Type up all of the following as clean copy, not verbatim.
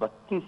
32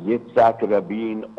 yitzhak rabin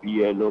PLO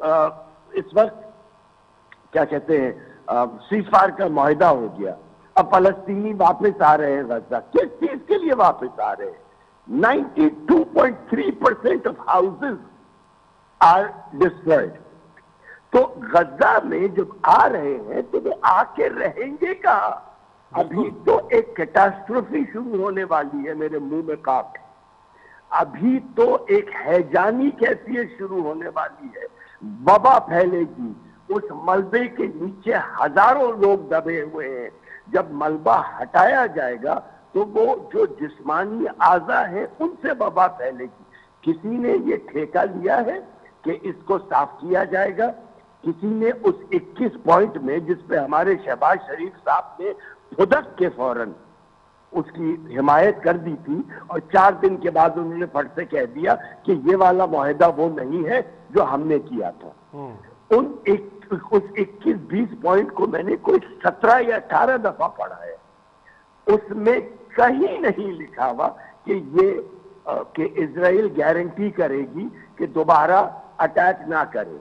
اس وقت کیا کہتے ہیں سیز فائر کا معاہدہ ہو گیا, اب فلسطینی واپس آ رہے ہیں غزہ. کس چیز کے لیے واپس آ رہے ہیں؟ 92.3% آف ہاؤسز آر ڈسٹرائڈ. تو غزہ میں جب آ رہے ہیں تو وہ آ کے رہیں گے کہاں؟ ابھی تو ایک کیٹاسٹروفی شروع ہونے والی ہے, میرے منہ میں کاٹ. ابھی تو ایک ہیجانی کیفیت شروع ہونے والی ہے, وبا پھیلے گی. اس ملبے کے نیچے ہزاروں لوگ دبے ہوئے ہیں. جب ملبہ ہٹایا جائے گا تو وہ جو جسمانی اعضاء ہیں ان سے وبا پھیلے گی. کسی نے یہ ٹھیکہ لیا ہے کہ اس کو صاف کیا جائے گا. کسی نے اس 21 پوائنٹ میں جس پہ ہمارے شہباز شریف صاحب نے پھدک کے فوراً اس کی حمایت کر دی تھی, اور 4 دن کے بعد انہوں نے پھٹ سے کہہ دیا کہ یہ والا معاہدہ وہ نہیں ہے جو ہم نے کیا تھا. اس 21-20 پوائنٹ کو میں نے کوئی 17 یا 18 دفعہ پڑھا ہے. اس میں کہیں نہیں لکھا ہوا کہ یہ کہ اسرائیل گارنٹی کرے گی کہ دوبارہ اٹیک نہ کرے.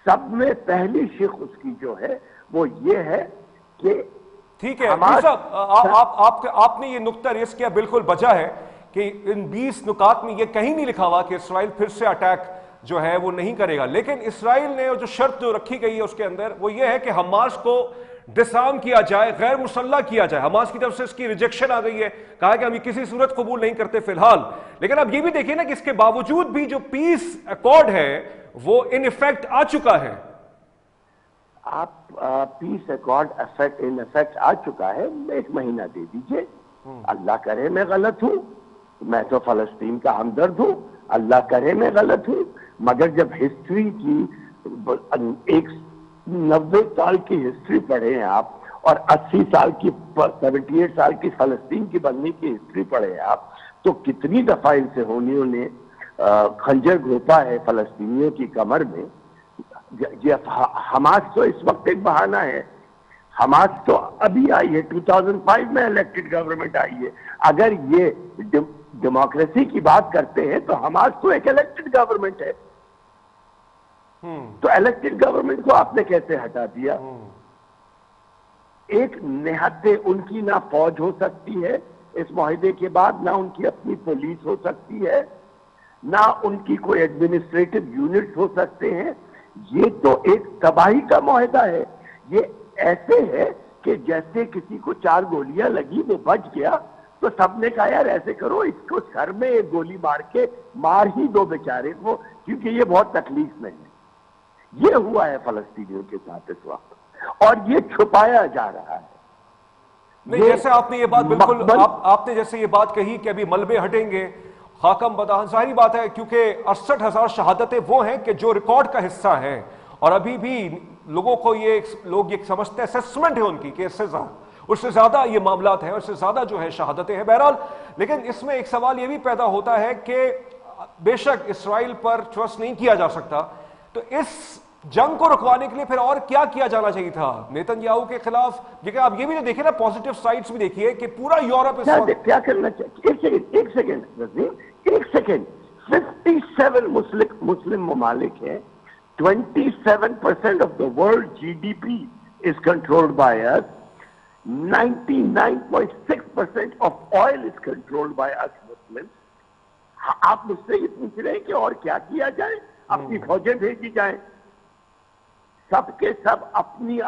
سب میں پہلی شق اس کی جو ہے وہ یہ ہے کہ ٹھیک ہے صاحب, آپ نے یہ نقطہ ریز کیا, بالکل بجا ہے کہ ان 20 نکات میں یہ کہیں نہیں لکھا ہوا کہ اسرائیل پھر سے اٹیک جو ہے وہ نہیں کرے گا. لیکن اسرائیل نے جو شرط جو رکھی گئی ہے اس کے اندر وہ یہ ہے کہ حماس کو ڈسارم کیا جائے, غیر مسلح کیا جائے. حماس کی طرف سے اس کی ریجیکشن آ گئی ہے, کہا کہ ہم یہ کسی صورت قبول نہیں کرتے فی الحال. لیکن اب یہ بھی دیکھیں نا کہ اس کے باوجود بھی جو پیس ایکارڈ ہے وہ ان ایفیکٹ آ چکا ہے. آپ پیس ایکارڈ ان ایفیکٹ آ چکا ہے. 1 مہینہ دے دیجئے. اللہ کرے میں غلط ہوں, میں تو فلسطین کا ہمدرد ہوں, اللہ کرے میں غلط ہوں, مگر جب ہسٹری کی 90 سال کی ہسٹری پڑھے ہیں آپ, اور 80 سال کی 78 سال کی فلسطین کی بننے کی ہسٹری پڑھے ہیں آپ, تو کتنی دفعہ ان سے ہونیوں نے خنجر گھونپا ہے فلسطینیوں کی کمر میں. حماس تو اس وقت ایک بہانہ ہے. حماس تو ابھی آئی ہے, 2005 میں الیکٹڈ گورنمنٹ آئی ہے. اگر یہ ڈیموکریسی کی بات کرتے ہیں تو حماس تو ایک الیکٹڈ گورنمنٹ ہے. تو الیکٹڈ گورنمنٹ کو آپ نے کیسے ہٹا دیا؟ ایک نہتے ان کی نہ فوج ہو سکتی ہے اس معاہدے کے بعد, نہ ان کی اپنی پولیس ہو سکتی ہے, نہ ان کی کوئی ایڈمنسٹریٹو یونٹس ہو سکتے ہیں. یہ تو ایک تباہی کا معاہدہ ہے. یہ ایسے ہے کہ جیسے کسی کو 4 گولیاں لگی, وہ بچ گیا, تو سب نے کہا یار ایسے کرو اس کو سر میں ایک گولی مار کے مار ہی دو بیچارے کو, کیونکہ یہ بہت تکلیف میں ہے. یہ ہوا ہے فلسطینیوں کے ساتھ اس وقت, اور یہ چھپایا جا رہا ہے. نہیں, جیسے آپ نے یہ بات بالکل آپ نے جیسے یہ بات کہی کہ ابھی ملبے ہٹیں گے, خاکم بدہن, ظاہری بات ہے کیونکہ 68,000 شہادتیں وہ ہیں کہ جو ریکارڈ کا حصہ ہیں, اور ابھی بھی لوگوں کو لوگ یہ سمجھتے ہیں, اسسمنٹ ہے ان کی کہ اس سے زیادہ یہ معاملات ہیں, اس سے زیادہ جو ہے شہادتیں ہیں. بہرحال لیکن اس میں ایک سوال یہ بھی پیدا ہوتا ہے کہ بے شک اسرائیل پر ٹرسٹ نہیں کیا جا سکتا, تو اس جنگ کو رکوانے کے لیے پھر اور کیا کیا جانا چاہیے تھا نیتن یاہو کے خلاف؟ لیکن آپ یہ بھی دیکھیں نا, پازیٹیو سائڈز بھی دیکھیے کہ پورا یورپ اس وقت کیا کرنا چاہیے. ایک سیکنڈ 57 مسلم ممالک ہیں. 27% of the world GDP is controlled by us. 99.6% of oil is controlled by us Muslims. آپ مجھ سے یہ پوچھ رہے ہیں کہ اور کیا کیا جائے؟ اپنی فوجیں بھیجی جائیں. سب کے سب اپنی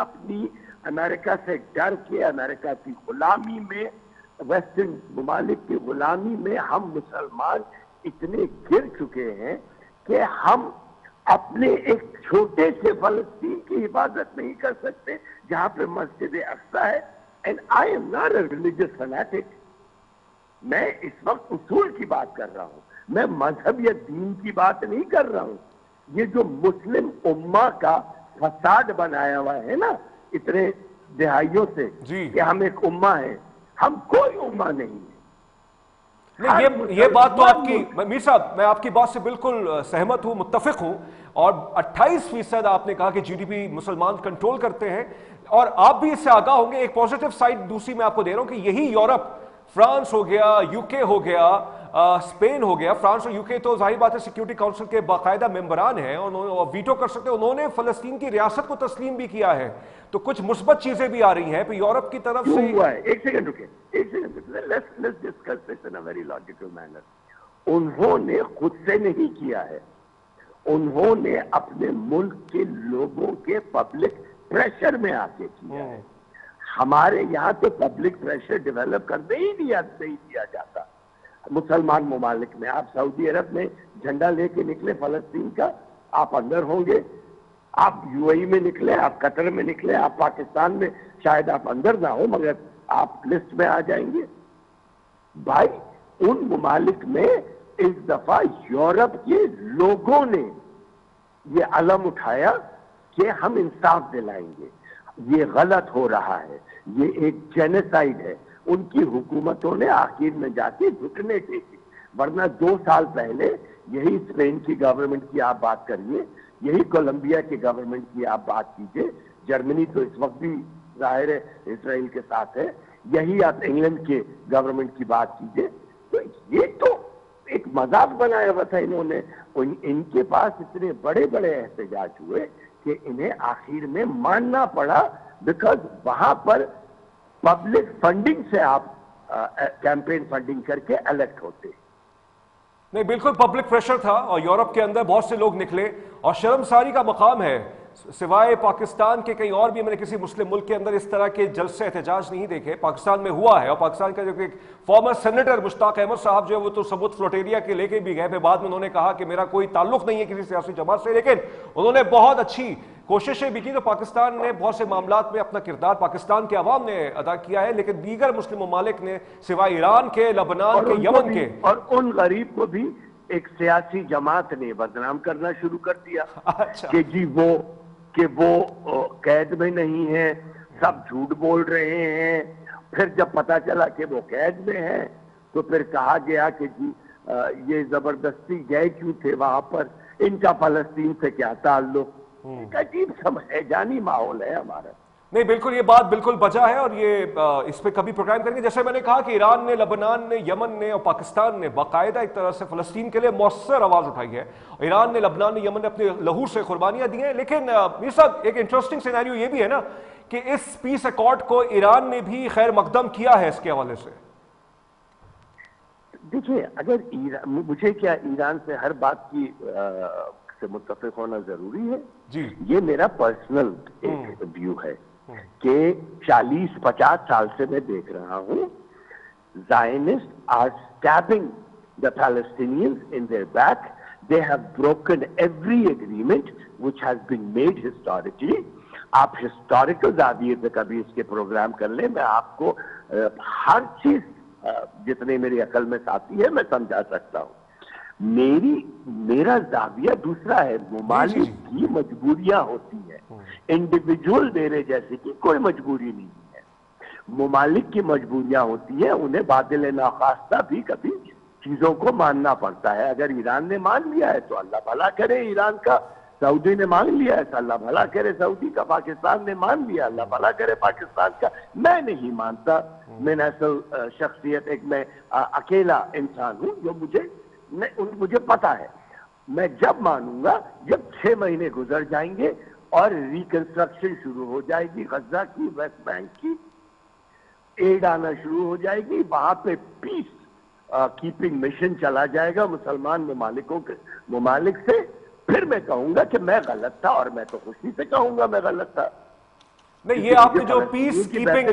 امریکہ سے ڈر کے, امریکہ کی غلامی میں, ویسٹرن ممالک کی غلامی میں ہم مسلمان اتنے گر چکے ہیں کہ ہم اپنے ایک چھوٹے سے فلسطین کی حفاظت نہیں کر سکتے جہاں پہ مسجد اقصی ہے. And I am not a religious fanatic. میں اس وقت اصول کی بات کر رہا ہوں, میں مذہب یا دین کی بات نہیں کر رہا ہوں. یہ جو مسلم امہ کا فساد بنایا ہوا ہے نا اتنے دہائیوں سے کہ ہم ایک امہ ہیں, ہم کوئی امہ نہیں ہے. یہ بات تو آپ کی, میر صاحب میں آپ کی بات سے بالکل سہمت ہوں, متفق ہوں. اور 28% آپ نے کہا کہ GDP مسلمان کنٹرول کرتے ہیں, اور آپ بھی اس سے آگاہ ہوں گے. ایک پازیٹیو سائڈ دوسری میں آپ کو دے رہا ہوں کہ یہی یورپ, فرانس ہو گیا, UK ہو گیا, اسپین ہو گیا، فرانس اور یوکے تو ظاہر بات ہے سیکیورٹی کاؤنسل کے باقاعدہ ممبران ہیں اور ویٹو کر سکتے ہیں، انہوں نے فلسطین کی ریاست کو تسلیم بھی کیا ہے، تو کچھ مثبت چیزیں بھی آ رہی ہیں۔ پھر یورپ کی طرف سے ہوا ہے، ایک سیکنڈ رکے، let's discuss this in a very logical manner۔ انہوں نے خود سے نہیں کیا ہے، انہوں نے اپنے ملک کے لوگوں کے پبلک پریشر میں آ کے کیا ہے۔ ہمارے یہاں تو پبلک پریشر ڈیولپ کرنے ہی نہیں دیا جاتا۔ مسلمان ممالک میں، آپ سعودی عرب میں جھنڈا لے کے نکلے فلسطین کا، آپ اندر ہوں گے، آپ یو اے ای میں نکلے، آپ قطر میں نکلے، آپ پاکستان میں شاید آپ اندر نہ ہو مگر آپ لسٹ میں آ جائیں گے۔ بھائی ان ممالک میں اس دفعہ یورپ کے لوگوں نے یہ علم اٹھایا کہ ہم انصاف دلائیں گے، یہ غلط ہو رہا ہے، یہ ایک جینیسائیڈ ہے۔ ان کی حکومتوں نے آخر میں جا کے گھٹنے ٹیکے، ورنہ 2 سال پہلے یہی اسپین کی گورنمنٹ کی آپ بات کریے، یہی کولمبیا کی گورنمنٹ کی آپ بات کیجئے، جرمنی تو اس وقت بھی ظاہر ہے اسرائیل کے ساتھ ہے، یہی آپ انگلینڈ کے گورنمنٹ کی بات کیجئے، تو یہ تو ایک مذاق بنایا ہوا تھا انہوں نے۔ ان کے پاس اتنے بڑے بڑے احتجاج ہوئے کہ انہیں آخر میں ماننا پڑا، بیکاز وہاں پر پبلک فنڈنگ سے آپ کیمپین فنڈنگ کر کے الیکٹ ہوتے۔ نہیں بالکل پبلک پریشر تھا اور یورپ کے اندر بہت سے لوگ نکلے، اور شرمساری کا مقام ہے سوائے پاکستان کے کہیں اور بھی میں نے کسی مسلم ملک کے اندر اس طرح کے جلسے احتجاج نہیں دیکھے۔ پاکستان میں ہوا ہے، اور پاکستان کا جو ایک فارمر سینیٹر مشتاق احمد صاحب جو ہے وہ تو ثبوت فلوٹیریا کے لے کے بھی گئے، پھر بعد میں انہوں نے کہا کہ میرا کوئی تعلق نہیں ہے کسی سیاسی جماعت سے، لیکن انہوں نے بہت اچھی کوششیں بھی کی۔ تو پاکستان نے بہت سے معاملات میں اپنا کردار پاکستان کے عوام نے ادا کیا ہے، لیکن دیگر مسلم ممالک نے سوائے ایران کے، لبنان کے، یمن کے، اور ان غریب کو بھی ایک سیاسی جماعت نے بدنام کرنا شروع کر دیا کہ جی وہ قید میں نہیں ہے، سب جھوٹ بول رہے ہیں۔ پھر جب پتا چلا کہ وہ قید میں ہیں تو پھر کہا گیا کہ جی یہ زبردستی گئے کیوں تھے وہاں پر، ان کا فلسطین سے کیا تعلق۔ ایک عجیب سا ہیجانی ماحول ہے ہمارا۔ نہیں بالکل یہ بات بالکل بجا ہے، اور یہ اس پہ کبھی پروگرام کریں گے۔ جیسے میں نے کہا کہ ایران نے، لبنان نے، یمن نے اور پاکستان نے باقاعدہ ایک طرح سے فلسطین کے لیے مؤثر آواز اٹھائی ہے، ایران نے، لبنان نے، یمن نے اپنے لہو سے قربانیاں دی ہیں۔ لیکن میر صاحب ایک انٹرسٹنگ سینیریو یہ بھی ہے نا کہ اس پیس ایکارڈ کو ایران نے بھی خیر مقدم کیا ہے اس کے حوالے سے۔ دیکھیے اگر مجھے کیا ایران سے ہر بات کی سے متفق ہونا ضروری ہے؟ جی یہ میرا پرسنل ایک ویو ہے کہ 40-50 سال سے میں دیکھ رہا ہوں Zionists are stabbing the Palestinians in their back. They have broken every agreement which has been made historically. آپ ہسٹوریکل زاویے سے کبھی اس کے پروگرام کر لیں، میں آپ کو ہر چیز جتنے میری عقل میں آتی ہے میں سمجھا سکتا ہوں۔ میرا زاویہ دوسرا ہے، ممالک کی مجبوریاں ہوتی ہیں، انڈیویجول میرے جیسے کی کوئی مجبوری نہیں ہے، ممالک کی مجبوریاں ہوتی ہیں، انہیں باطل ناخواستہ بھی کبھی چیزوں کو ماننا پڑتا ہے۔ اگر ایران نے مان لیا ہے تو اللہ بھلا کرے ایران کا، سعودی نے مان لیا ہے تو اللہ بھلا کرے سعودی کا، پاکستان نے مان لیا اللہ بھلا کرے پاکستان کا۔ میں نہیں مانتا، میں نسل شخصیت ایک میں اکیلا انسان ہوں جو مجھے پتا ہے، میں جب مانوں گا جب 6 مہینے گزر جائیں گے اور ریکنسٹرکشن شروع ہو جائے گی، غزہ کی، ویسٹ بینک کی ایڈ آنا شروع ہو جائے گی، وہاں پہ پیس کیپنگ مشن چلا جائے گا مسلمان ممالک سے، پھر میں کہوں گا کہ میں غلط تھا، اور میں تو خوشی سے کہوں گا میں غلط تھا۔ نہیں یہ آپ نے جو پیس کیپنگ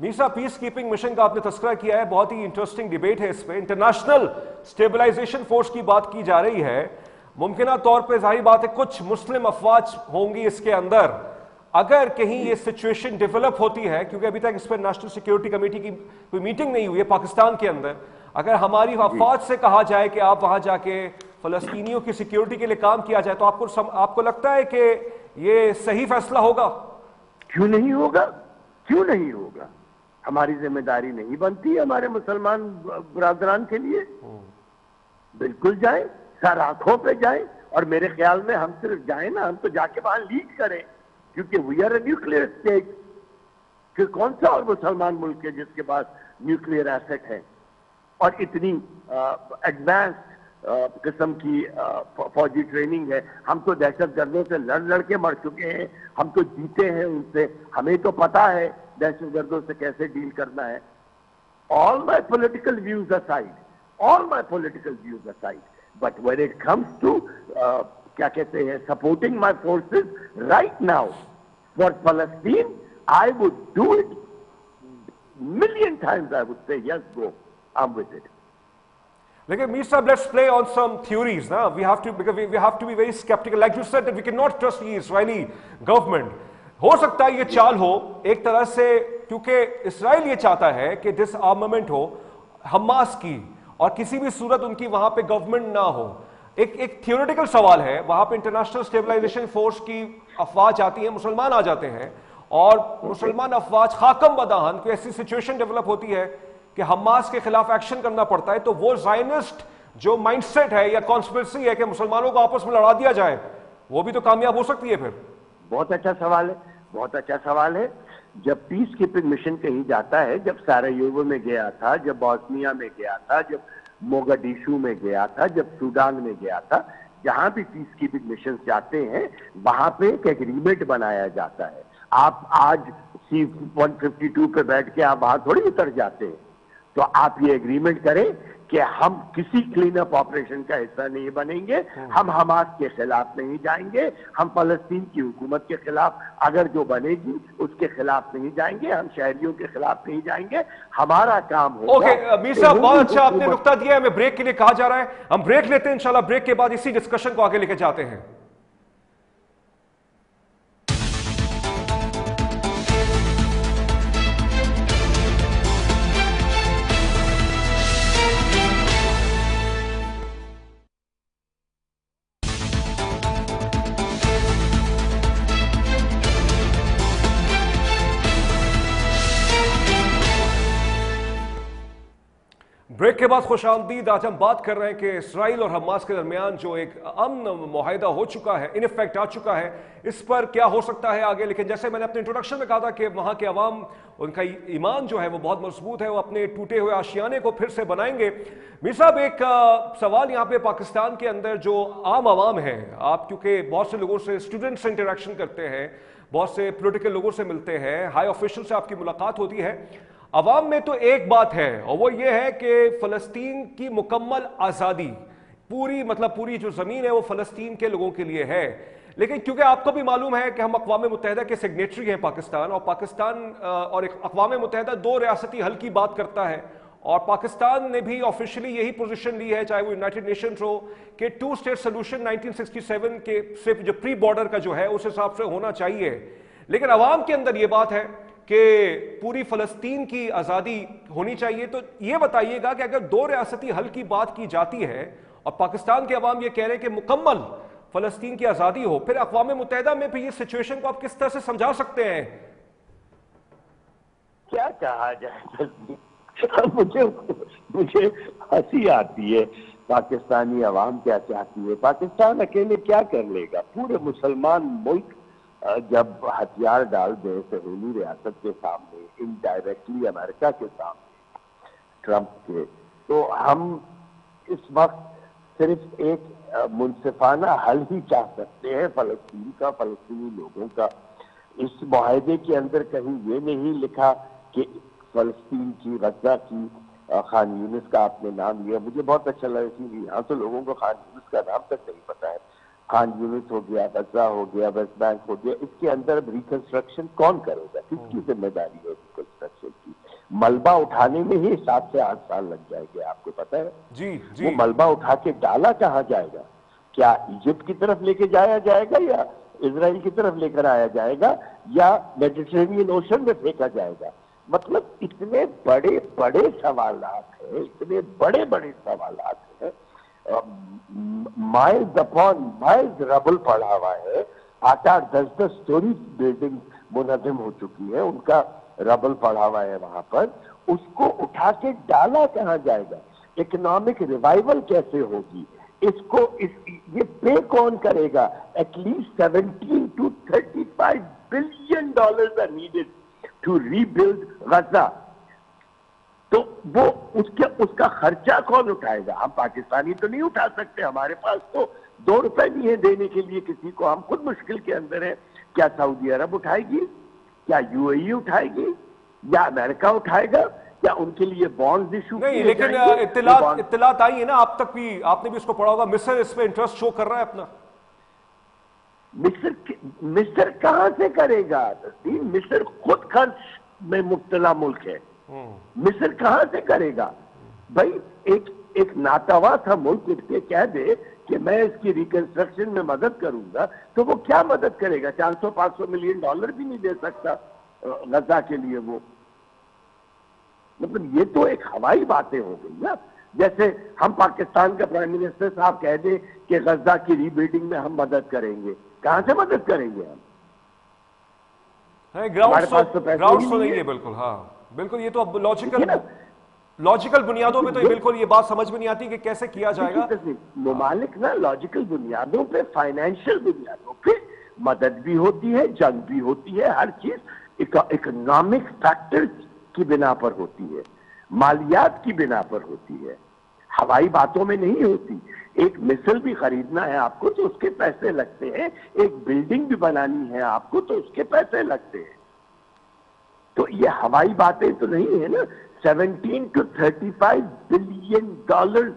میسا پیس کیپنگ مشن کا آپ نے تذکرہ کیا ہے، بہت ہی انٹرسٹنگ ڈیبیٹ ہے اس پہ۔ انٹرنیشنل سٹیبلائزیشن فورس کی بات کی جا رہی ہے، ممکنہ طور پہ ظاہر بات ہے کچھ مسلم افواج ہوں گی اس کے اندر، اگر کہیں یہ سچویشن ڈیولپ ہوتی ہے، کیونکہ ابھی تک اس پہ نیشنل سیکیورٹی کمیٹی کی کوئی میٹنگ نہیں ہوئی ہے پاکستان کے اندر، اگر ہماری افواج سے کہا جائے کہ آپ وہاں جا کے فلسطینیوں کی سیکیورٹی کے لیے کام کیا جائے، تو آپ کو لگتا ہے کہ یہ صحیح فیصلہ ہوگا؟ کیوں نہیں ہوگا، کیوں نہیں ہوگا؟ ہماری ذمہ داری نہیں بنتی ہمارے مسلمان برادران کے لیے؟ بالکل جائیں، سر آنکھوں پہ جائیں، اور میرے خیال میں ہم صرف جائیں نا، ہم تو جا کے وہاں لیڈ کریں، کیونکہ we are a nuclear state. کہ کون سا اور مسلمان ملک ہے جس کے پاس نیوکلیئر ایسٹ ہے؟ اور اتنی ایڈوانس قسم کی فوجی ٹریننگ ہے. ہم تو دہشت گردوں سے لڑ کے مر چکے ہیں, ہم تو جیتے ہیں ان سے, ہمیں تو پتا ہے دہشت گردوں سے کیسے ڈیل کرنا ہے. All my political views aside, but when it comes to کیا کہتے ہیں supporting my forces right now for Palestine, I would do it million times. I would say yes, go, I'm with it. Lekin Mir Sahab, let's play on some theories. Na? We have to, because we have to be very skeptical. Like you said, that we cannot trust the Israeli government. ہو سکتا ہے یہ چال ہو ایک طرح سے, کیونکہ اسرائیل یہ چاہتا ہے کہ ڈس آرممنٹ ہو حماس کی, اور کسی بھی صورت ان کی وہاں پہ گورنمنٹ نہ ہو. ایک تھیوریٹیکل سوال ہے, وہاں پہ انٹرنیشنل اسٹیبلائزیشن فورس کی افواج آتی ہیں, مسلمان آ جاتے ہیں, اور مسلمان افواج خاکم بداہن کوئی ایسی سچویشن ڈیولپ ہوتی ہے کہ حماس کے خلاف ایکشن کرنا پڑتا ہے, تو وہ زائنسٹ جو مائنڈ سیٹ ہے یا کانسپریسی ہے کہ مسلمانوں کو آپس میں لڑا دیا جائے, وہ بھی تو کامیاب ہو سکتی ہے پھر. بہت اچھا سوال ہے, بہت اچھا سوال ہے. جب پیس کیپنگ مشن کہیں جاتا ہے, جب سارایوو میں گیا تھا, جب بوسنیا میں گیا تھا, جب موگادیشو میں گیا تھا, جب سوڈان میں گیا تھا, جہاں بھی پیس کیپنگ مشن جاتے ہیں وہاں پہ ایک ایگریمنٹ بنایا جاتا ہے. آپ آج C-152 پہ بیٹھ کے آپ وہاں تھوڑی اتر جاتے ہیں. تو آپ یہ ایگریمنٹ کریں کہ ہم کسی کلین اپ آپریشن کا حصہ نہیں بنیں گے, ہم حماس کے خلاف نہیں جائیں گے, ہم فلسطین کی حکومت کے خلاف اگر جو بنے گی اس کے خلاف نہیں جائیں گے, ہم شہریوں کے خلاف نہیں جائیں گے. ہمارا کام ہوگا. اوکے میر صاحب, بہت اچھا آپ نے نقطہ دیا ہے. ہمیں بریک کے لیے کہا جا رہا ہے, ہم بریک لیتے ہیں, انشاءاللہ بریک کے بعد اسی ڈسکشن کو آگے لے کے جاتے ہیں. بریک کے بعد خوش آمدید. آج ہم بات کر رہے ہیں کہ اسرائیل اور حماس کے درمیان جو ایک امن معاہدہ ہو چکا ہے, ان افیکٹ آ چکا ہے, اس پر کیا ہو سکتا ہے آگے. لیکن جیسے میں نے اپنے انٹروڈکشن میں کہا تھا کہ وہاں کے عوام, ان کا ایمان جو ہے وہ بہت مضبوط ہے, وہ اپنے ٹوٹے ہوئے آشیانے کو پھر سے بنائیں گے. میر صاحب, ایک سوال یہاں پہ پاکستان کے اندر جو عام عوام ہے, آپ کیونکہ بہت سے لوگوں سے اسٹوڈنٹ سے انٹریکشن کرتے ہیں, بہت سے پولیٹیکل لوگوں سے ملتے ہیں, ہائی آفیشل سے آپ کی ملاقات ہوتی ہے, عوام میں تو ایک بات ہے, اور وہ یہ ہے کہ فلسطین کی مکمل آزادی, پوری جو زمین ہے وہ فلسطین کے لوگوں کے لیے ہے. لیکن کیونکہ آپ کو بھی معلوم ہے کہ ہم اقوام متحدہ کے سگنیٹری ہیں پاکستان, اور پاکستان اور اقوام متحدہ 2 ریاستی حل کی بات کرتا ہے, اور پاکستان نے بھی آفیشلی یہی پوزیشن لی ہے, چاہے وہ یونائٹڈ نیشنز ہو, کہ 2 اسٹیٹ سولوشن 1967 کے صرف جو پری بارڈر کا جو ہے اس حساب سے ہونا چاہیے. لیکن عوام کے اندر یہ بات ہے کہ پوری فلسطین کی آزادی ہونی چاہیے. تو یہ بتائیے گا کہ اگر 2 ریاستی حل کی بات کی جاتی ہے اور پاکستان کے عوام یہ کہہ رہے ہیں کہ مکمل فلسطین کی آزادی ہو, پھر اقوام متحدہ میں بھی یہ سچویشن کو آپ کس طرح سے سمجھا سکتے ہیں؟ کیا کہا جائے, مجھے ہنسی آتی ہے. پاکستانی عوام کیا چاہتی ہے, پاکستان اکیلے کیا کر لے گا. پورے مسلمان ملک جب ہتھیار ڈال دے سہیلی ریاست کے سامنے, انڈائریکٹلی امریکہ کے سامنے, ٹرمپ کے, تو ہم اس وقت صرف ایک منصفانہ حل ہی چاہ سکتے ہیں فلسطین کا, فلسطینی لوگوں کا. اس معاہدے کے اندر کہیں یہ نہیں لکھا کہ فلسطین کی, غزہ کی, خان یونس کا آپ نے نام لیا, مجھے بہت اچھا لگا, اسی لیے یہاں تو لوگوں کو خان یونس کا نام تک نہیں پتا ہے. خان یونس ہو گیا, غزہ ہو گیا, ویسٹ بینک ہو گیا, اس کے اندر اب ریکنسٹرکشن کون کرے گا, کس کی ذمہ داری ہے ریکنسٹرکشن کی. ملبہ اٹھانے میں ہی 7 سے 8 سال لگ جائے گے, آپ کو پتہ ہے. جی وہ ملبہ اٹھا کے ڈالا کہاں جائے گا, کیا ایجپٹ کی طرف لے کے جایا جائے گا, یا اسرائیل کی طرف لے کر آیا جائے گا, یا میڈیٹرینین اوشن میں پھینکا جائے گا. مطلب اتنے بڑے بڑے سوالات ہیں, اتنے بڑے بڑے سوالات ہیں. مائلز اپون مائلز ربل پڑا ہوا ہے. 8-10 سٹوری بلڈنگ منہدم ہو چکی ہے, ان کا ربل پڑا ہوا ہے وہاں پر. اس کو اٹھا کے ڈالا کہاں جائے گا, اکنامک ریوائول کیسے ہوگی, اس کو یہ پے کون کرے گا. At least $17 to $35 billion are needed to rebuild Gaza. تو وہ اس کا خرچہ کون اٹھائے گا؟ ہم پاکستانی تو نہیں اٹھا سکتے، ہمارے پاس تو 2 روپے نہیں ہے دینے کے لیے کسی کو، ہم خود مشکل کے اندر ہیں۔ کیا سعودی عرب اٹھائے گی؟ کیا یو اے ای اٹھائے گی؟ یا امریکہ اٹھائے گا؟ کیا ان کے لیے بانڈز ایشو نہیں، کیے لیکن جائیں گے؟ اطلاعات آئی ہے نا آپ تک بھی، آپ نے بھی اس کو پڑھا ہوگا، مصر اس پہ انٹرسٹ شو کر رہا ہے اپنا۔ مصر کہاں سے کرے گا؟ مصر خود خرچ میں مبتلا ملک ہے، مصر کہاں سے کرے گا؟ بھائی ایک ناتوا تھا ملک اٹھ کے کہہ دے کہ میں اس کی ریکنسٹرکشن میں مدد کروں گا، تو وہ کیا مدد کرے گا؟ 400-500 ملین ڈالر بھی نہیں دے سکتا غزہ کے لیے وہ۔ مطلب یہ تو ایک ہوائی باتیں ہو گئی نا۔ جیسے ہم پاکستان کا پرائم منسٹر صاحب کہہ دیں کہ غزہ کی ری بلڈنگ میں ہم مدد کریں گے، کہاں سے مدد کریں گے ہم؟ گراؤنڈ تو نہیں ہے بالکل، ہاں بالکل، یہ تو اب لاجیکل بنیادوں پہ تو بالکل یہ بات سمجھ میں نہیں آتی کہ کیسے کیا جائے گا۔ ممالک نا لاجیکل بنیادوں پہ، فائنینشیل بنیادوں پہ مدد بھی ہوتی ہے، جنگ بھی ہوتی ہے، ہر چیز اکنامک فیکٹر کی بنا پر ہوتی ہے، مالیات کی بنا پر ہوتی ہے، ہوائی باتوں میں نہیں ہوتی۔ ایک مثل بھی خریدنا ہے آپ کو تو اس کے پیسے لگتے ہیں، ایک بلڈنگ بھی بنانی ہے آپ کو تو اس کے پیسے لگتے ہیں۔ تو یہ ہوائی باتیں تو نہیں ہے نا۔ 17 to 35 بلین ڈالر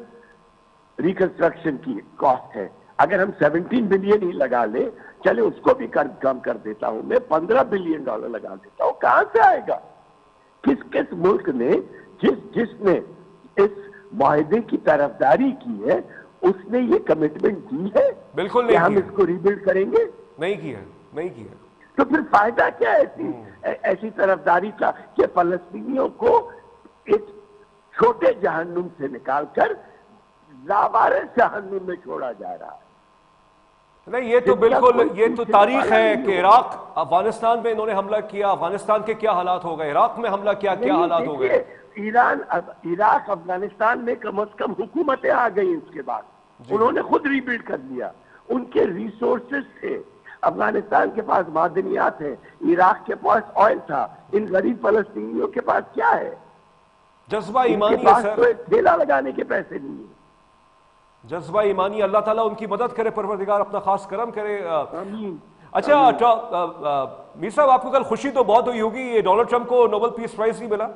ریکنسٹرکشن کی کاسٹ ہے۔ اگر ہم 17 بلین ہی لگا لیں، چلے اس کو بھی کم کر دیتا ہوں میں، 15 بلین ڈالر لگا دیتا ہوں، کہاں سے آئے گا؟ کس ملک نے جس نے اس معاہدے کی طرفداری کی ہے اس نے یہ کمٹمنٹ دی ہے بالکل کہ ہم اس کو ریبلڈ کریں گے؟ نہیں کیا۔ تو پھر فائدہ کیا ہے ایسی طرفداری کا کہ فلسطینیوں کو اس چھوٹے جہنم سے نکال کر لاوارث جہنم میں چھوڑا جا رہا ہے؟ نہیں، یہ تو بالکل، یہ تو تاریخ ہے کہ عراق افغانستان میں انہوں نے حملہ کیا، افغانستان کے کیا حالات ہو گئے، عراق میں حملہ کیا حالات ہو گئے۔ عراق افغانستان میں کم از کم حکومتیں آ گئی، اس کے بعد انہوں نے خود ریبلڈ کر لیا، ان کے ریسورسز تھے، افغانستان کے پاس معدنیات ہیں، عراق کے پاس آئل تھا، ان غریب فلسطینیوں کے پاس کیا ہے؟ جذبہ ان ایمانی کے ہے پاس سر، تو ایک ٹھیلا لگانے کے پیسے نہیں ہیں۔ جذبہ ایمانی، اللہ تعالیٰ ان کی مدد کرے، پروردگار اپنا خاص کرم کرے۔ آمین۔ اچھا میر صاحب، آپ کو کل خوشی تو بہت ہوئی ہوگی، یہ ڈونلڈ ٹرمپ کو نوبل پیس پرائز نہیں ملا؟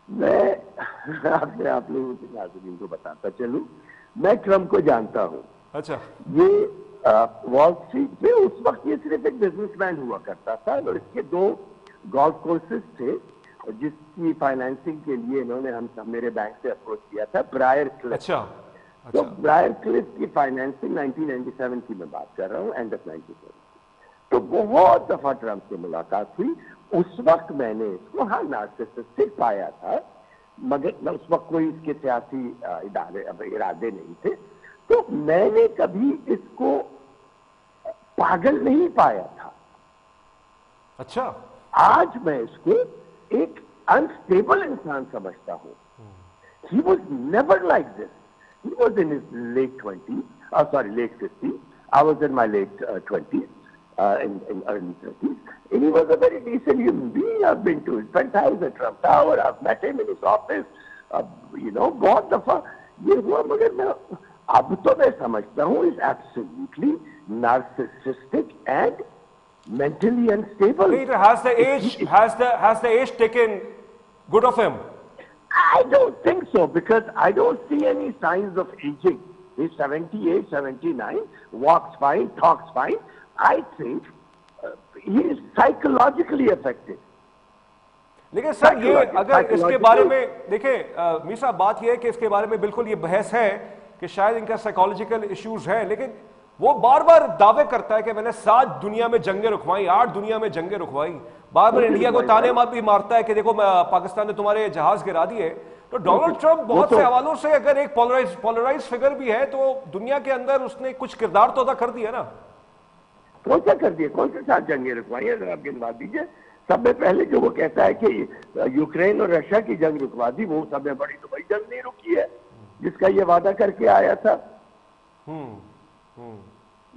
میں آپ لوگوں کے ناظرین کو بتاتا چلوں، میں ٹرمپ کو جانتا ہوں۔ اچھا، یہ وال اسٹریٹ پہ اس وقت یہ صرف ایک بزنس مین ہوا کرتا تھا، اور اس کے 2 گولف کورسز تھے جس کی فائنینسنگ کے لیے انہوں نے میرے بینک سے اپروچ کیا تھا، برائر کلف۔ اچھا، تو برائر کلف کی فائنینسنگ 1997 کی میں بات کر رہا ہوں، اینڈ آف 97۔ تو بہت دفعہ ٹرمپ سے ملاقات ہوئی، اس وقت میں نے اس کو نارسسسٹک پایا تھا، مگر اس وقت کوئی اس کے سیاسی ارادے نہیں تھے، تو میں نے کبھی اس کو پاگل نہیں پایا تھا۔ اچھا، آج میں اس کو ایک انسٹیبل انسان سمجھتا ہوں۔ He was never like this. He was in his late 20s, late 50s. I was in my late 20s, in early 30s. And he was a very decent human being. I've been to his penthouse at Trump Tower. I've met him in his office. بہت دفعہ یہ ہوا، مگر میں اب تو میں سمجھتا ہوں is absolutely narcissistic and mentally unstable. Has the age taken good of him? I don't think so, because I don't see any signs of aging. He's 78, 79, walks fine, talks fine. I think he is psychologically affected. لیکن سر یہ اگر اس کے بارے میں دیکھیں میر صاحب، بات یہ ہے کہ اس کے بارے میں بالکل یہ بحث ہے کہ شاید ان کا سائیکالوجیکل ایشوز ہیں، لیکن وہ بار بار دعوے کرتا ہے کہ میں نے 7 دنیا میں جنگیں رکھوائی، 8 دنیا میں جنگیں رکھوائی، بار بار انڈیا کو تانے بھی مارتا ہے کہ دیکھو پاکستان نے تمہارے جہاز گرا دیے۔ تو ڈونلڈ ٹرمپ بہت سے حوالوں سے اگر ایک پولرائز فگر بھی ہے، تو دنیا کے اندر اس نے کچھ کردار تو ادا کر دیا نا۔ کون سا کر دیا؟ کون سے 7 جنگیں رکھوائی؟ اگر آپ گنوا دیجیے۔ سب میں پہلے جو وہ کہتا ہے کہ یوکرین اور رشیا کی جنگ رکوا دی، وہ سب میں بڑی تو بڑی جنگ نہیں رکی ہے جس کا یہ وعدہ کر کے آیا تھا۔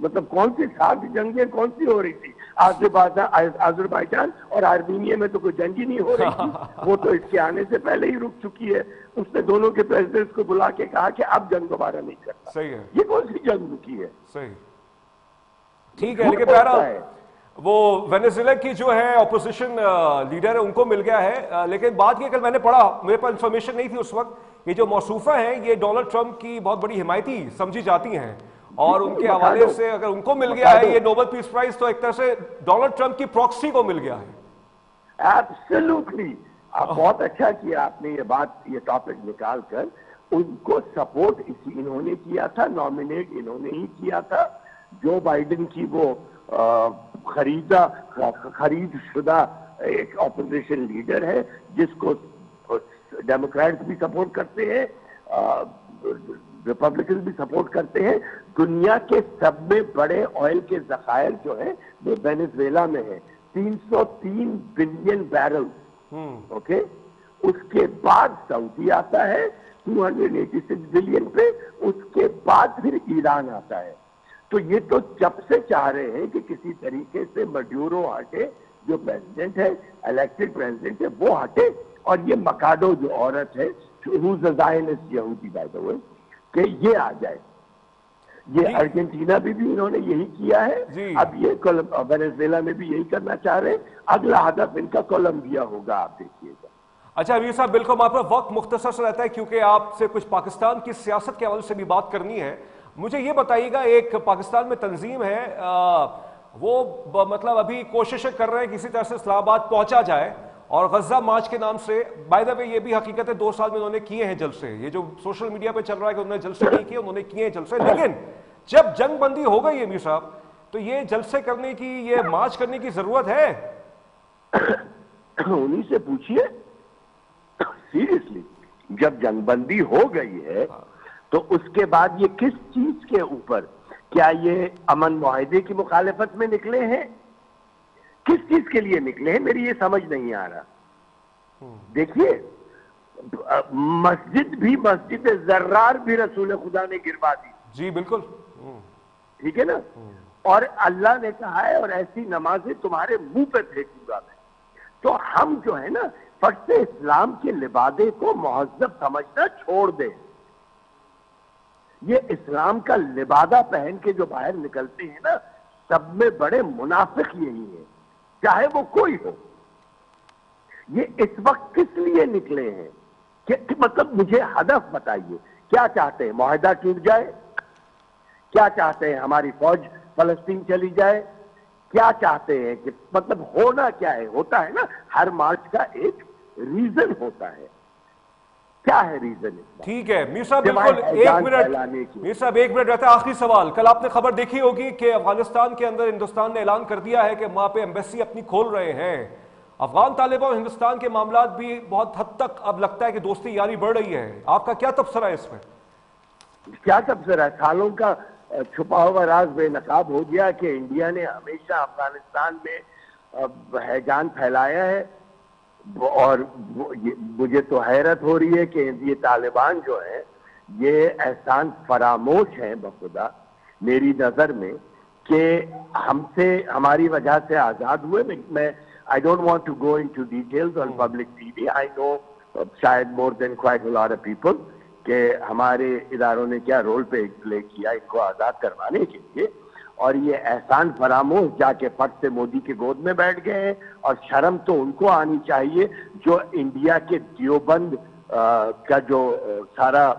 مطلب کون سی 7 جنگیں کون سی ہو رہی تھی؟ آذربائیجان اور آرمینیا میں تو کوئی جنگ ہی نہیں ہو رہی تھی، وہ تو اس کے آنے سے پہلے ہی رک چکی ہے. اس نے دونوں کے پریزیڈنٹس کو بلا کے کہا کہ اب جنگ دوبارہ نہیں کرتا. صحیح ہے. یہ کون سی جنگ رکی ہے؟ صحیح ٹھیک ہے. لیکن بہرحال وہ وینیزویلا کی جو ہے اپوزیشن لیڈر ہے ان کو مل گیا ہے. لیکن بات یہ کل میں نے پڑھا، میرے پاس انفارمیشن نہیں تھی اس وقت، یہ جو موصوفہ ہیں یہ ڈونلڈ ٹرمپ کی بہت بڑی حمایتی سمجھی جاتی ہیں، اور ان کے حوالے سے اگر ان کو مل گیا ہے یہ نوبل پیس پرائز تو ایک طرح سے ڈونلڈ ٹرمپ کی پراکسی کو مل گیا ہے. ایبسلیوٹلی. بہت اچھا کیا آپ نے یہ بات، یہ ٹاپک نکال کر. ان کو سپورٹ انہوں نے کیا تھا، نامنیٹ انہوں نے ہی کیا تھا. جو بائیڈن کی وہ خرید شدہ ایک اپوزیشن لیڈر ہے جس کو ڈیموکریٹس بھی سپورٹ کرتے ہیں، ریپبلکن بھی سپورٹ کرتے ہیں. دنیا کے سب میں بڑے آئل کے ذخائر جو ہیں وہ وینیزویلا میں ہیں، 303 بلین بیرل. اوکے، اس کے بعد سعودی آتا ہے 286 بلین پہ، اس کے بعد پھر ایران آتا ہے. تو یہ تو جب سے چاہ رہے ہیں کہ کسی طریقے سے مڈیورو ہٹے، جو پریزیڈنٹ ہے، الیکٹڈ پریزیڈنٹ ہے، وہ ہٹے، اور یہ مکاڈو جو عورت ہے who's a Zionist یہودی by the way، کہ یہ آ جائے. یہ ارجنٹینا بھی انہوں نے یہی کیا ہے، اب یہ وینیزویلا میں بھی یہی کرنا چاہ رہے ہیں. اگلا ہدف ان کا کولمبیا ہوگا، آپ دیکھیے گا. اچھا امیر صاحب، بالکل ہمارے پاس وقت مختصر سے رہتا ہے کیونکہ آپ سے کچھ پاکستان کی سیاست کے حوالے سے بھی بات کرنی ہے. مجھے یہ بتائیے گا، ایک پاکستان میں تنظیم ہے وہ مطلب ابھی کوششیں کر رہے ہیں کسی طرح سے اسلام آباد پہنچا جائے، اور غزہ مارچ کے نام سے، بائی دا وے یہ بھی حقیقت ہے 2 سال میں انہوں نے کیے ہیں جلسے. یہ جو سوشل میڈیا پہ چل رہا ہے کہ انہوں نے جلسے نہیں کیے، انہوں نے کیے ہیں جلسے. لیکن جب جنگ بندی ہو گئی امیر صاحب تو یہ جلسے کرنے کی، یہ مارچ کرنے کی ضرورت ہے؟ انہی سے پوچھئے سیریسلی. جب جنگ بندی ہو گئی ہے تو اس کے بعد یہ کس چیز کے اوپر، کیا یہ امن معاہدے کی مخالفت میں نکلے ہیں؟ کس چیز کے لیے نکلے ہیں؟ میری یہ سمجھ نہیں آ رہا. دیکھیے، مسجد زرار بھی رسول خدا نے گروا دی. جی بالکل ٹھیک ہے نا، اور اللہ نے کہا ہے اور ایسی نمازیں تمہارے منہ پہ پھینکوں گا میں. تو ہم جو ہے نا فرض اسلام کے لبادے کو مہذب سمجھنا چھوڑ دیں. یہ اسلام کا لبادہ پہن کے جو باہر نکلتے ہیں نا، سب میں بڑے منافق یہی ہیں، چاہے وہ کوئی ہو. یہ اس وقت کس لیے نکلے ہیں کہ مطلب مجھے ہدف بتائیے. کیا چاہتے ہیں؟ معاہدہ ٹوٹ جائے؟ کیا چاہتے ہیں ہماری فوج فلسطین چلی جائے؟ کیا چاہتے ہیں کہ مطلب ہونا کیا ہے؟ ہوتا ہے نا ہر مارچ کا ایک ریزن ہوتا ہے. کیا ہے ریزن؟ ٹھیک ہے میر صاحب، بالکل 1 منٹ. میر صاحب 1 منٹ رہتا ہے. آخری سوال. کل آپ نے خبر دیکھی ہوگی کہ افغانستان کے اندر ہندوستان نے اعلان کر دیا ہے کہ وہاں پہ ایمبیسی اپنی کھول رہے ہیں. افغان طالبان اور ہندوستان کے معاملات بھی بہت حد تک اب لگتا ہے کہ دوستی یاری بڑھ رہی ہے. آپ کا کیا تبصرہ ہے اس میں؟ کیا تبصرہ ہے؟ سالوں کا چھپا ہوا راز بے نقاب ہو گیا کہ انڈیا نے ہمیشہ افغانستان میں ہیجان پھیلایا ہے. اور مجھے تو حیرت ہو رہی ہے کہ یہ طالبان جو ہیں یہ احسان فراموش ہیں بخدا میری نظر میں کہ ہم سے، ہماری وجہ سے آزاد ہوئے. میں I don't want to go into details on public TV. I know شاید more than quite a lot of people کہ ہمارے اداروں نے کیا رول پلے کیا ان کو آزاد کروانے کے لیے. اور یہ احسان فراموش جا کے فٹ سے مودی کے گود میں بیٹھ گئے ہیں. اور شرم تو ان کو آنی چاہیے جو انڈیا کے دیوبند کا جو سارا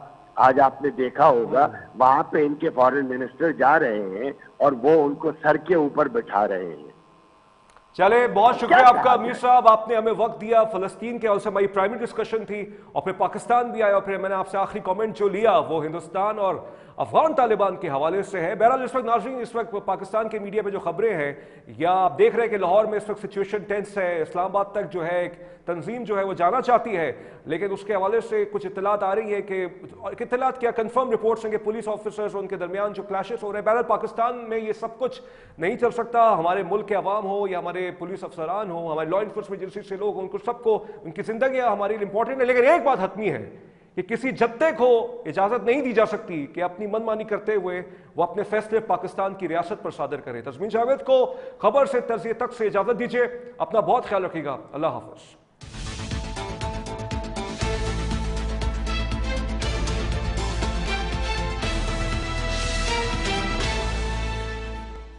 آج آپ نے دیکھا ہوگا وہاں پہ ان کے فارن منسٹر جا رہے ہیں اور وہ ان کو سر کے اوپر بٹھا رہے ہیں. چلے بہت شکریہ آپ کا امیر صاحب، آپ نے ہمیں وقت دیا. فلسطین کے حوالے سے ہماری پرائمری ڈسکشن تھی اور پھر پاکستان بھی آیا اور پھر میں نے آپ سے آخری کامنٹ جو لیا وہ ہندوستان اور افغان طالبان کے حوالے سے ہے. بہرحال اس وقت ناظرین، اس وقت پاکستان کے میڈیا پہ جو خبریں ہیں یا آپ دیکھ رہے ہیں کہ لاہور میں اس وقت سچویشن ٹینس ہے، اسلام آباد تک جو ہے ایک تنظیم جو ہے وہ جانا چاہتی ہے، لیکن اس کے حوالے سے کچھ اطلاعات آ رہی ہے کہ اطلاعات کیا کنفرم رپورٹس ہیں کہ پولیس آفیسرز ان کے درمیان جو کلیشز ہو رہے ہیں. بہرحال پاکستان میں یہ سب کچھ نہیں چل سکتا. ہمارے ملک کے عوام ہو یا ہمارے پولیس افسران ہوں، ہمارے لا انفورسمنٹ ایجنسی سے لوگ، ان کو سب کو ان کی زندگیاں ہمارے لیے امپورٹنٹ ہے. لیکن ایک بات حتمی ہے کہ کسی جتے کو اجازت نہیں دی جا سکتی کہ اپنی من مانی کرتے ہوئے وہ اپنے فیصلے پاکستان کی ریاست پر صادر کرے۔ تسمین جاوید کو خبر سے تجزیے تک سے اجازت دیجیے، اپنا بہت خیال رکھیے گا، اللہ حافظ۔